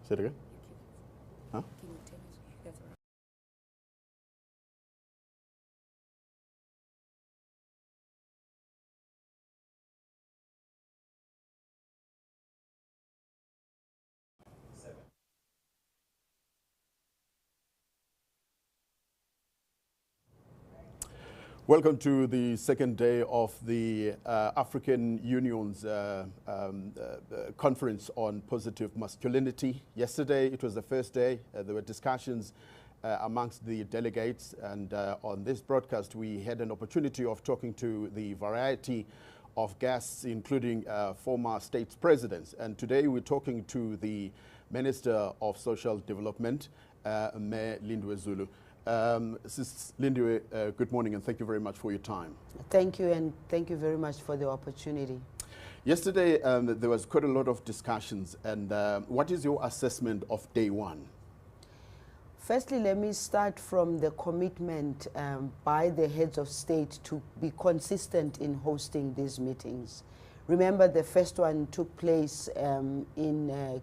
Say it again? Huh? Can you tell us if that's right? Welcome to the second day of the African Union's conference on positive masculinity. Yesterday, it was the first day. There were discussions amongst the delegates, and on this broadcast, we had an opportunity of talking to the variety of guests, including former state presidents. And today, we're talking to the Minister of Social Development, Mayor Lindiwe Zulu. Sis Lindiwe, good morning, and thank you very much for your time. Thank you, and thank you very much for the opportunity. Yesterday, there was quite a lot of discussions, and what is your assessment of day one? Firstly, let me start from the commitment by the heads of state to be consistent in hosting these meetings. Remember, the first one took place in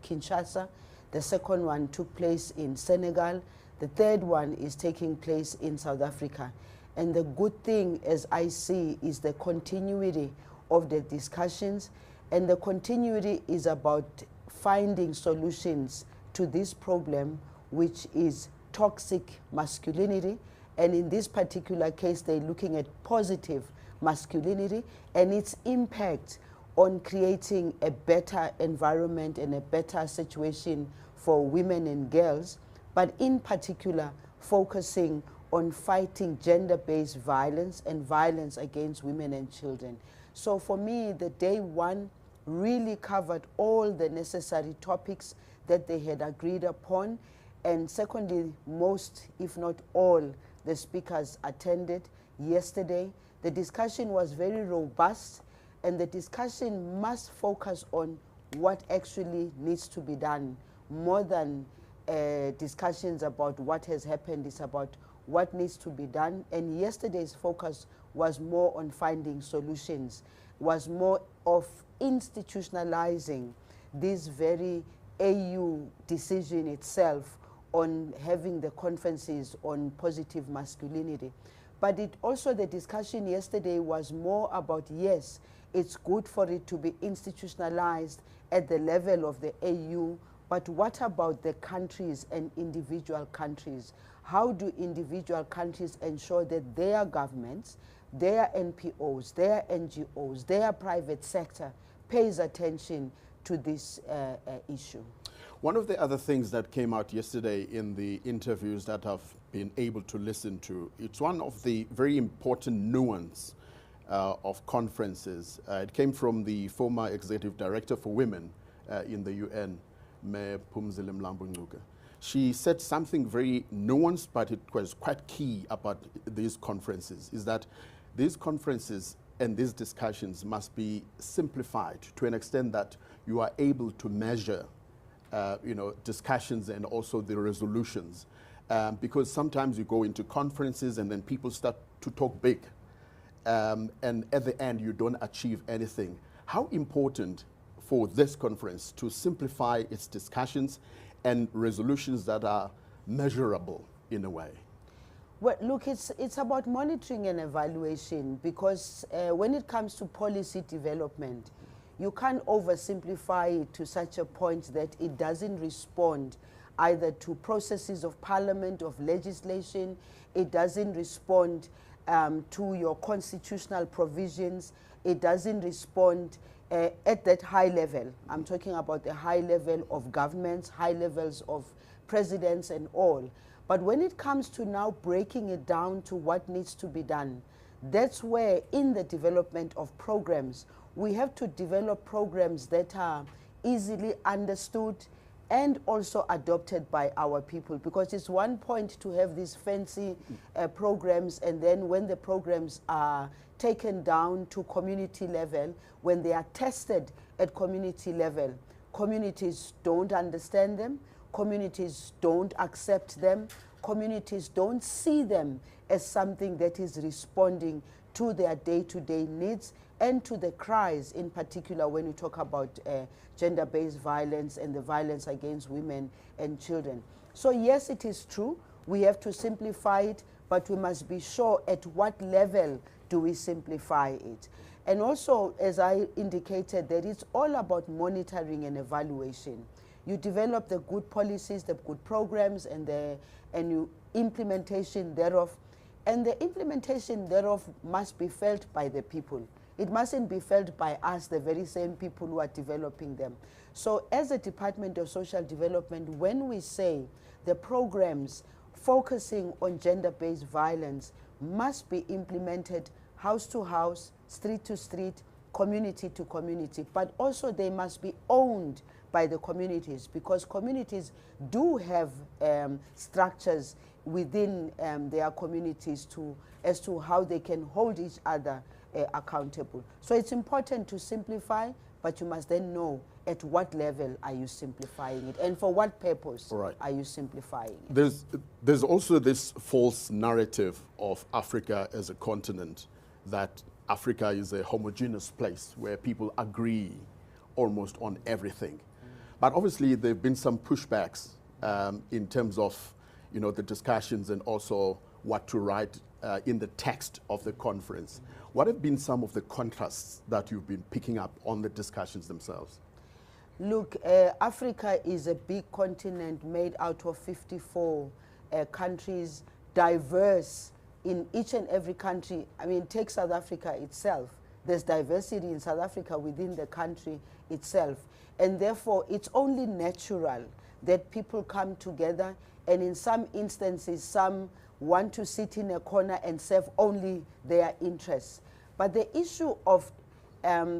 Kinshasa, the second one took place in Senegal, the third one is taking place in South Africa. And the good thing, as I see, is the continuity of the discussions. And the continuity is about finding solutions to this problem, which is toxic masculinity. And in this particular case, they're looking at positive masculinity and its impact on creating a better environment and a better situation for women and girls, but in particular focusing on fighting gender-based violence and violence against women and children. So for me, the day one really covered all the necessary topics that they had agreed upon. And secondly, most, if not all, the speakers attended yesterday. The discussion was very robust, and the discussion must focus on what actually needs to be done more than discussions about what has happened. Is about what needs to be done. And yesterday's focus was more on finding solutions, was more of institutionalizing this very AU decision itself on having the conferences on positive masculinity. But it also, the discussion yesterday was more about, yes, it's good for it to be institutionalized at the level of the AU, but what about the countries and individual countries? How do individual countries ensure that their governments, their NPOs, their NGOs, their private sector pays attention to this issue? One of the other things that came out yesterday in the interviews that I've been able to listen to, it's one of the very important nuance of conferences. It came from the former Executive Director for Women in the UN, Mayor Phumzile Mlambo-Ngcuka. She said something very nuanced, but it was quite key about these conferences, is that these conferences and these discussions must be simplified to an extent that you are able to measure discussions and also the resolutions. Because sometimes you go into conferences and then people start to talk big. And at the end, you don't achieve anything. How important for this conference to simplify its discussions and resolutions that are measurable in a way? Well, look, it's about monitoring and evaluation, because when it comes to policy development, you can't oversimplify it to such a point that it doesn't respond either to processes of parliament, of legislation, it doesn't respond to your constitutional provisions, it doesn't respond at that high level. I'm talking about the high level of governments, high levels of presidents and all. But when it comes to now breaking it down to what needs to be done, that's where in the development of programs, we have to develop programs that are easily understood and also adopted by our people, because it's one point to have these fancy programs, and then when the programs are taken down to community level, when they are tested at community level, communities don't understand them, communities don't accept them, communities don't see them as something that is responding to their day-to-day needs and to the cries, in particular when you talk about gender-based violence and the violence against women and children. So yes, it is true, we have to simplify it, but we must be sure at what level do we simplify it. And also, as I indicated, that it's all about monitoring and evaluation. You develop the good policies, the good programs, and you implementation thereof. And the implementation thereof must be felt by the people. It mustn't be felt by us, the very same people who are developing them. So as a Department of Social Development, when we say the programs focusing on gender-based violence must be implemented house to house, street to street, community to community, but also they must be owned by the communities, because communities do have structures within their communities as to how they can hold each other accountable. So it's important to simplify, but you must then know at what level are you simplifying it and for what purpose are you simplifying it. There's also this false narrative of Africa as a continent, that Africa is a homogeneous place where people agree almost on everything. But obviously there have been some pushbacks in terms of the discussions and also what to write in the text of the conference. What have been some of the contrasts that you've been picking up on the discussions themselves? Look, Africa is a big continent made out of 54 countries, diverse in each and every country. I mean, take South Africa itself. There's diversity in South Africa within the country itself. And therefore, it's only natural that people come together, and in some instances, some want to sit in a corner and serve only their interests. But the issue of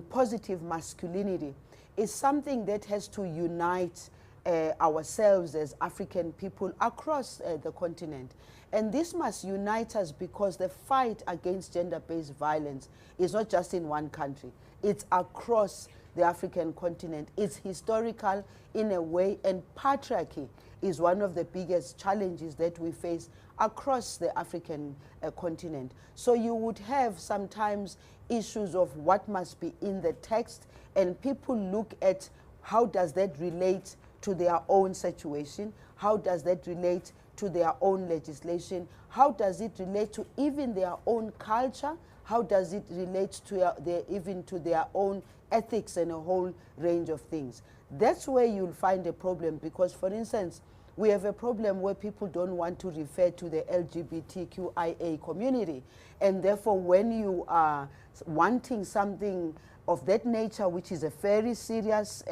positive masculinity is something that has to unite ourselves as African people across the continent. And this must unite us, because the fight against gender-based violence is not just in one country. It's across the African continent. It's historical in a way, and patriarchy is one of the biggest challenges that we face across the African continent. So you would have sometimes issues of what must be in the text, and people look at how does that relate to their own situation, how does that relate to their own legislation, how does it relate to even their own culture, how does it relate to even to their own ethics and a whole range of things. That's where you'll find a problem, because, for instance, we have a problem where people don't want to refer to the LGBTQIA community, and therefore when you are wanting something of that nature, which is a very serious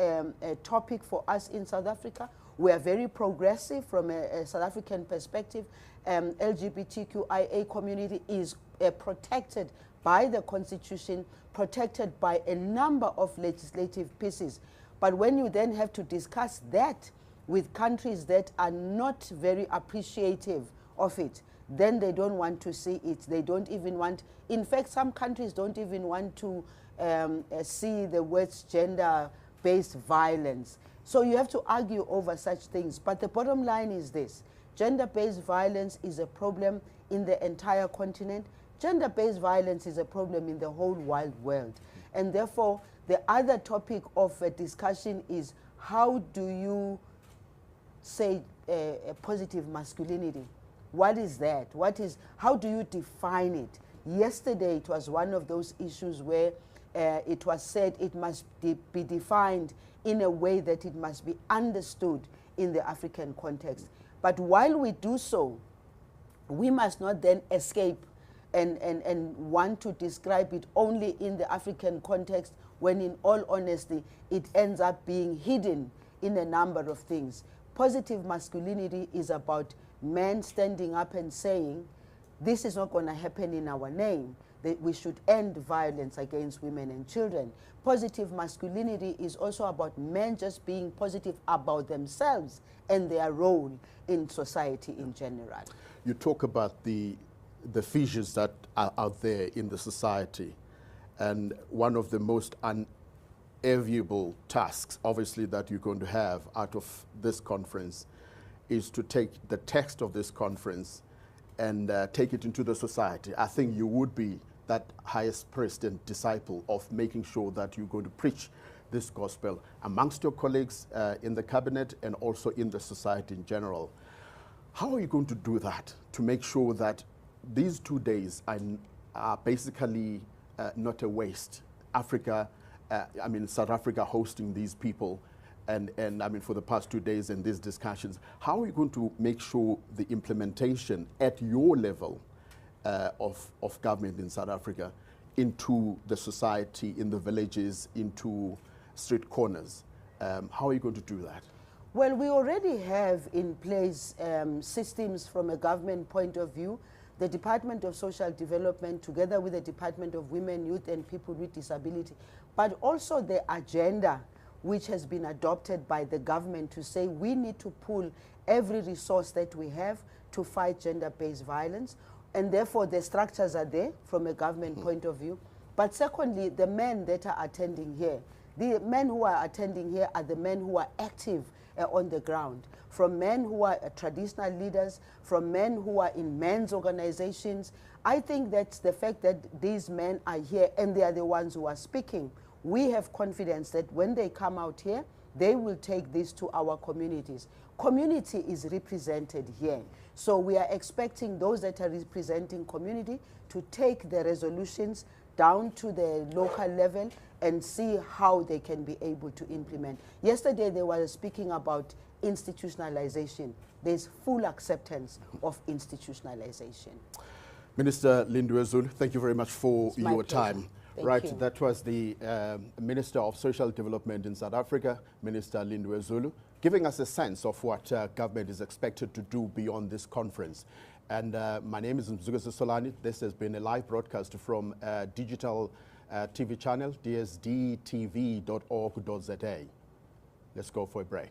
topic for us in South Africa, we are very progressive from a South African perspective. LGBTQIA community is protected by the Constitution, protected by a number of legislative pieces. But when you then have to discuss that with countries that are not very appreciative of it, then they don't want to see it. They don't even want, in fact, some countries don't even want to see the words gender-based violence. So you have to argue over such things. But the bottom line is this: gender-based violence is a problem in the entire continent. Gender-based violence is a problem in the whole wide world. And therefore, the other topic of discussion is, how do you say a positive masculinity? What is that? How do you define it? Yesterday, it was one of those issues where it was said it must be defined in a way that it must be understood in the African context. But while we do so, we must not then escape and want to describe it only in the African context, when in all honesty, it ends up being hidden in a number of things. Positive masculinity is about men standing up and saying, this is not going to happen in our name, that we should end violence against women and children. Positive masculinity is also about men just being positive about themselves and their role in society in general. You talk about the fissures that are out there in the society, and one of the most unenviable tasks, obviously, that you're going to have out of this conference is to take the text of this conference and take it into the society. I think you would be that highest priest and disciple of making sure that you're going to preach this gospel amongst your colleagues in the cabinet and also in the society in general. How are you going to do that to make sure that these 2 days are basically not a waste? South Africa hosting these people and I mean, for the past 2 days and these discussions, how are you going to make sure the implementation at your level of government in South Africa into the society, in the villages, into street corners? How are you going to do that? Well, we already have in place systems from a government point of view. The Department of Social Development, together with the Department of Women, Youth and People with Disability, but also the agenda which has been adopted by the government to say we need to pull every resource that we have to fight gender-based violence, and therefore the structures are there from a government point of view. But secondly, the men that are attending here, the men who are attending here are the men who are active on the ground, from men who are traditional leaders, from men who are in men's organizations. I think that's the fact that these men are here and they are the ones who are speaking. We have confidence that when they come out here, they will take this to our communities. Community is represented here. So we are expecting those that are representing community to take the resolutions down to the local level and see how they can be able to implement. Yesterday they were speaking about institutionalization. There's full acceptance of institutionalization. Minister Lindiwe Zulu, thank you very much for your pleasure. time. Thank you. That was the Minister of Social Development in South Africa, Minister Lindiwe Zulu, giving us a sense of what government is expected to do beyond this conference. And my name is Mzukisi Solani. This has been a live broadcast from digital TV channel, dsdtv.org.za. Let's go for a break.